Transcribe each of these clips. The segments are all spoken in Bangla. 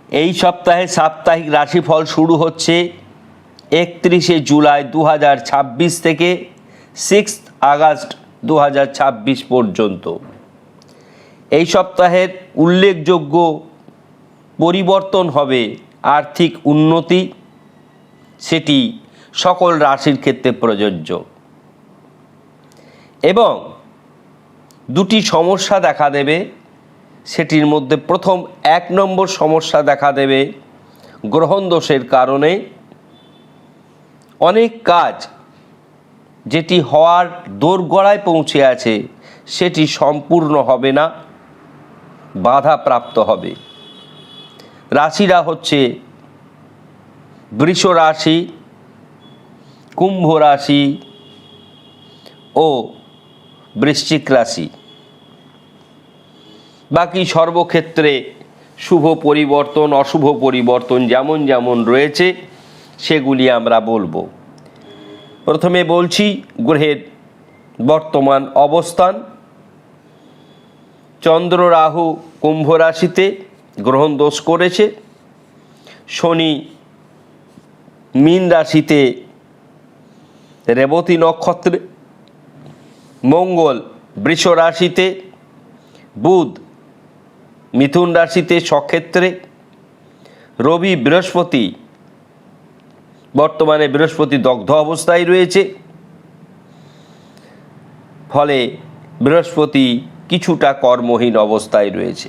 এই সপ্তাহে সাপ্তাহিক রাশিফল শুরু হচ্ছে 31শে জুলাই 2026 থেকে 6 আগস্ট 2026 পর্যন্ত। এই সপ্তাহের উল্লেখযোগ্য পরিবর্তন হবে আর্থিক উন্নতি, সেটি সকল রাশির ক্ষেত্রে প্রযোজ্য। এবং দুটি সমস্যা দেখা দেবে, সেটির মধ্যে প্রথম 1 নম্বর সমস্যা দেখা দেবে গ্রহণ দোষের কারণে অনেক কাজ যেটি হওয়ার দোরগোড়ায় পৌঁছে আছে সেটি সম্পূর্ণ হবে না, বাধাপ্রাপ্ত হবে। রাশিরা হচ্ছে বৃষ রাশি, কুম্ভ রাশি ও বৃশ্চিক রাশি। বাকি সর্বক্ষেত্রে শুভ পরিবর্তন অশুভ পরিবর্তন যেমন যেমন রয়েছে সেগুলি আমরা বলবো। প্রথমে বলছি গ্রহের বর্তমান অবস্থান। চন্দ্র রাহু কুম্ভ রাশিতে গ্রহণ দোষ করেছে, শনি মীন রাশিতে রেবতী নক্ষত্রে, মঙ্গল বৃষ রাশিতে, বুধ মিথুন রাশিতে স্বক্ষেত্রে, রবি বৃহস্পতি বর্তমানে বৃহস্পতি দগ্ধ অবস্থায় রয়েছে, ফলে বৃহস্পতি কিছুটা কর্মহীন অবস্থায় রয়েছে।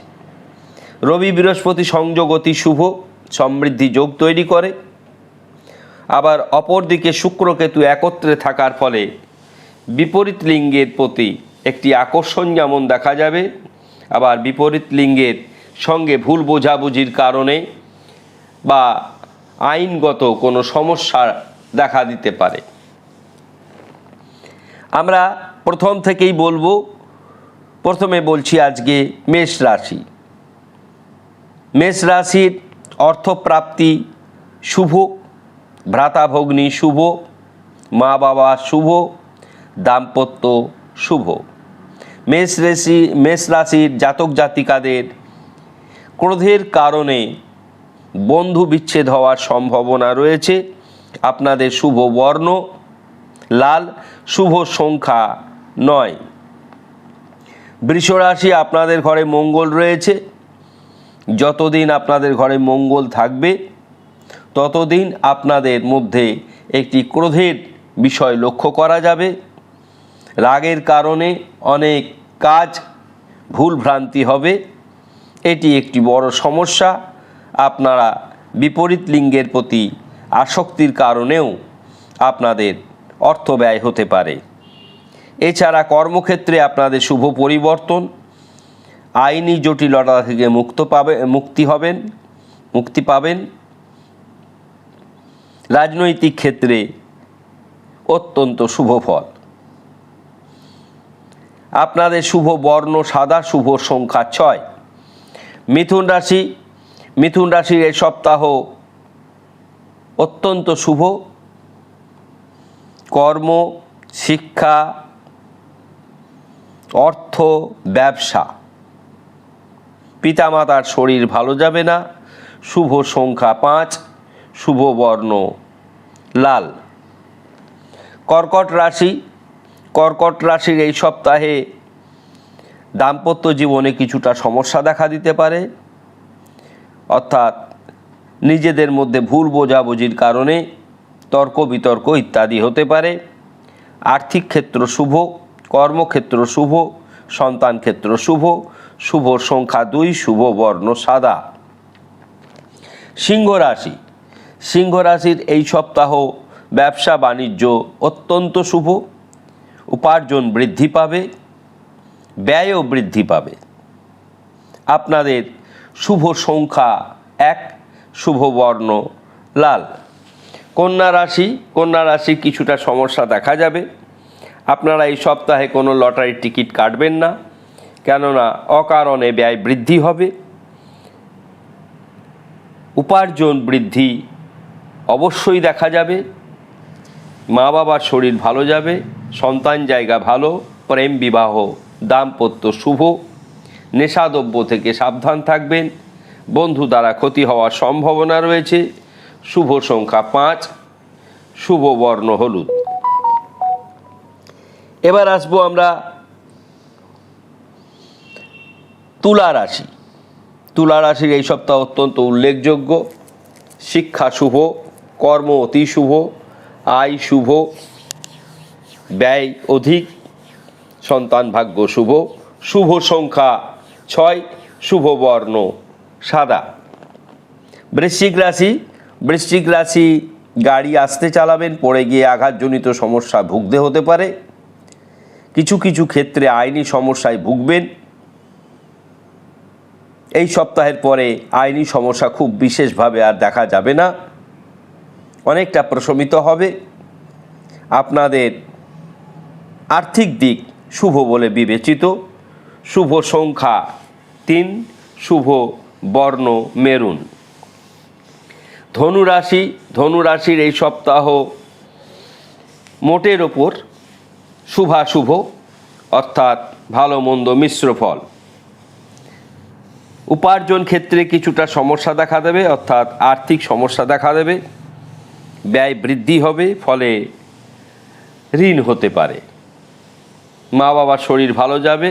রবি বৃহস্পতি সংযোগ অতি শুভ, সমৃদ্ধি যোগ তৈরি করে। আবার অপরদিকে শুক্রকেতু একত্রে থাকার ফলে বিপরীত লিঙ্গের প্রতি একটি আকর্ষণ যেমন দেখা যাবে, আবার বিপরীত লিঙ্গের সঙ্গে ভুল বোঝাবুঝির কারণে বা আইনগত কোনো সমস্যা দেখা দিতে পারে। আমরা প্রথম থেকেই বলবো। প্রথমে বলছি আজকে মেষ রাশি। মেষ রাশির অর্থপ্রাপ্তি শুভ, ভ্রাতাভগ্নী শুভ, মা বাবা শুভ, দাম্পত্য শুভ। মেষ রাশির জাতক জাতিকাদের ক্রোধের কারণে বন্ধু বিচ্ছেদ হওয়ার সম্ভাবনা রয়েছে। আপনাদের শুভ বর্ণ লাল, শুভ সংখ্যা 9। বৃষ রাশি, আপনাদের ঘরে মঙ্গল রয়েছে। যতদিন আপনাদের ঘরে মঙ্গল থাকবে ততদিন আপনাদের মধ্যে একটি ক্রোধের বিষয় লক্ষ্য করা যাবে। রাগের কারণে অনেক কাজ ভুল ভ্রান্তি হবে, এটি একটি বড় সমস্যা। আপনারা বিপরীত লিঙ্গের প্রতি আসক্তির কারণেও আপনাদের অর্থ ব্যয় হতে পারে। এছাড়া কর্মক্ষেত্রে আপনাদের শুভ পরিবর্তন, আইনি জটিলতা থেকে মুক্তি পাবেন। রাজনৈতিক ক্ষেত্রে অত্যন্ত শুভ ফল। আপনাদের শুভ বর্ণ সাদা, শুভ সংখ্যা 6। মিথুন রাশির এই সপ্তাহ অত্যন্ত শুভ। কর্ম, শিক্ষা, অর্থ, ব্যবসা। পিতামাতার শরীর ভালো যাবে না। শুভ সংখ্যা 5, শুভ বর্ণ লাল। কর্কট রাশির এই সপ্তাহে দাম্পত্য জীবনে কিছুটা সমস্যা দেখা দিতে পারে, অর্থাৎ নিজেদের মধ্যে ভুল বোঝাবুঝির কারণে তর্ক বিতর্ক ইত্যাদি হতে পারে। আর্থিক ক্ষেত্র শুভ, কর্মক্ষেত্র শুভ, সন্তান ক্ষেত্র শুভ, শুভ সংখ্যা 2, শুভ বর্ণ সাদা। সিংহ রাশির এই সপ্তাহ ব্যবসা বাণিজ্য অত্যন্ত শুভ। উপার্জন বৃদ্ধি পাবে, ব্যয়ও বৃদ্ধি পাবে। আপনাদের শুভ সংখ্যা 1, শুভ বর্ণ লাল। কন্যা রাশি কিছুটা সমস্যা দেখা যাবে। আপনারা এই সপ্তাহে কোনো লটারির টিকিট কাটবেন না, কেননা অকারণে ব্যয় বৃদ্ধি হবে। উপার্জন বৃদ্ধি অবশ্যই দেখা যাবে। মা বাবার শরীর ভালো যাবে, সন্তান জায়গা ভালো, প্রেম বিবাহ দাম্পত্য শুভ। নেশাদ্রব্য থেকে সাবধান থাকবেন। বন্ধু দ্বারা ক্ষতি হওয়ার সম্ভাবনা রয়েছে। শুভ সংখ্যা 5, শুভ বর্ণ হলুদ। এবার আসবো আমরা তুলা রাশি। তুলা রাশির এই সপ্তাহ অত্যন্ত উল্লেখযোগ্য। শিক্ষা শুভ, কর্ম অতি শুভ, আয় শুভ, ব্যয় অধিক, সন্তান ভাগ্য শুভ। শুভ সংখ্যা 6, শুভ বর্ণ সাদা। বৃশ্চিক রাশি। বৃশ্চিক রাশি গাড়ি আস্তে চালাবেন, পড়ে গিয়ে আঘাতজনিত সমস্যা ভুগতে হতে পারে। কিছু কিছু ক্ষেত্রে আইনি সমস্যায় ভুগবেন। এই সপ্তাহের পরে আইনি সমস্যা খুব বিশেষভাবে আর দেখা যাবে না, অনেকটা প্রশমিত হবে। আপনাদের আর্থিক দিক শুভ বলে বিবেচিত। শুভ সংখ্যা 3, শুভ বর্ণ মেরুন। ধনুরাশি। ধনুরাশির এই সপ্তাহ মোটের ওপর শুভাশুভ, অর্থাৎ ভালো মন্দ মিশ্র ফল। উপার্জন ক্ষেত্রে কিছুটা সমস্যা দেখা দেবে, অর্থাৎ আর্থিক সমস্যা দেখা দেবে। ব্যয় বৃদ্ধি হবে, ফলে ঋণ হতে পারে। মা বাবার শরীর ভালো যাবে।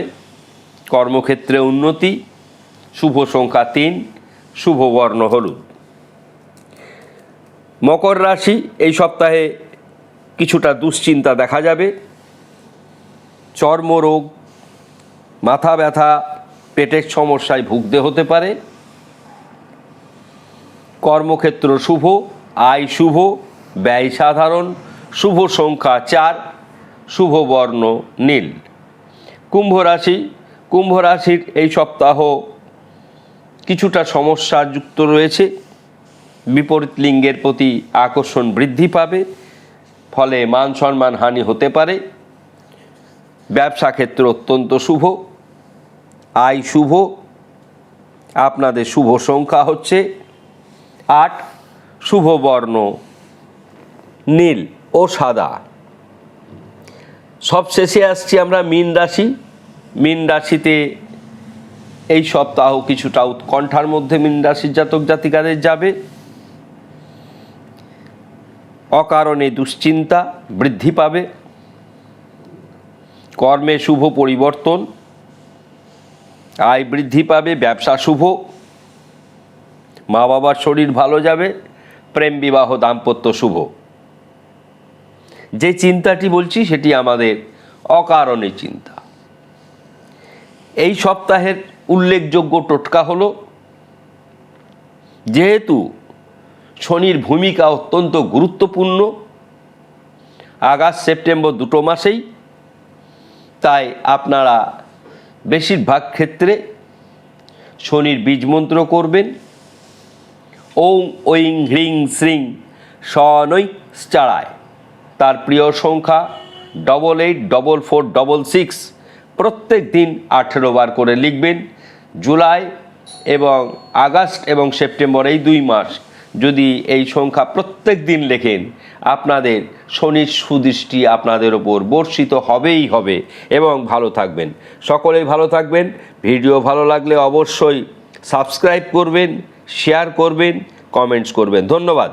কর্মক্ষেত্রে উন্নতি। শুভ সংখ্যা 3, শুভ বর্ণ হলুদ। মকর রাশি। এই সপ্তাহে কিছুটা দুশ্চিন্তা দেখা যাবে। চর্মরোগ, মাথা ব্যথা, পেটের সমস্যায় ভুগতে হতে পারে। কর্মক্ষেত্র শুভ, আয় শুভ, ব্যয় সাধারণ। শুভ সংখ্যা 4, শুভ বর্ণ নীল। কুম্ভ রাশি। কুম্ভ রাশির এই সপ্তাহ কিছুটা সমস্যাযুক্ত রয়েছে। বিপরীত লিঙ্গের প্রতি আকর্ষণ বৃদ্ধি পাবে, ফলে মান সম্মান হানি হতে পারে। ব্যবসা ক্ষেত্র অত্যন্ত শুভ, আয় শুভ। আপনাদের শুভ সংখ্যা হচ্ছে 8, শুভ বর্ণ নীল ও সাদা। সবশেষে আসছি আমরা মীন রাশি। মীন রাশিতে এই সপ্তাহ কিছুটা উৎকণ্ঠার মধ্যে মীন রাশির জাতক জাতিকাদের যাবে। অকারণে দুশ্চিন্তা বৃদ্ধি পাবে। কর্মে শুভ পরিবর্তন, আয় বৃদ্ধি পাবে। ব্যবসা শুভ, মা বাবার শরীর ভালো যাবে। প্রেম বিবাহ দাম্পত্য শুভ। যে চিন্তাটি বলছি সেটি আমাদের অকারণে চিন্তা। এই সপ্তাহের উল্লেখযোগ্য টোটকা হলো, যেহেতু শনির ভূমিকা অত্যন্ত গুরুত্বপূর্ণ আগস্ট সেপ্টেম্বর 2 মাসেই, তাই আপনারা বেশিরভাগ ক্ষেত্রে শনির বীজ মন্ত্র করবেন। ওং ঐং হ্রিং শ্রিং শনৈ চাড়ায়। তার প্রিয় সংখ্যা 884466। প্রত্যেক দিন 18 বার করে লিখবেন। জুলাই এবং আগস্ট এবং সেপ্টেম্বর এই 2 মাস যদি এই সংখ্যা প্রত্যেক দিন লেখেন, আপনাদের শনির সুদৃষ্টি আপনাদের ওপর বর্ষিত হবেই হবে এবং ভালো থাকবেন। সকলেই ভালো থাকবেন। ভিডিও ভালো লাগলে অবশ্যই সাবস্ক্রাইব করবেন, শেয়ার করবেন, কমেন্টস করবেন। ধন্যবাদ।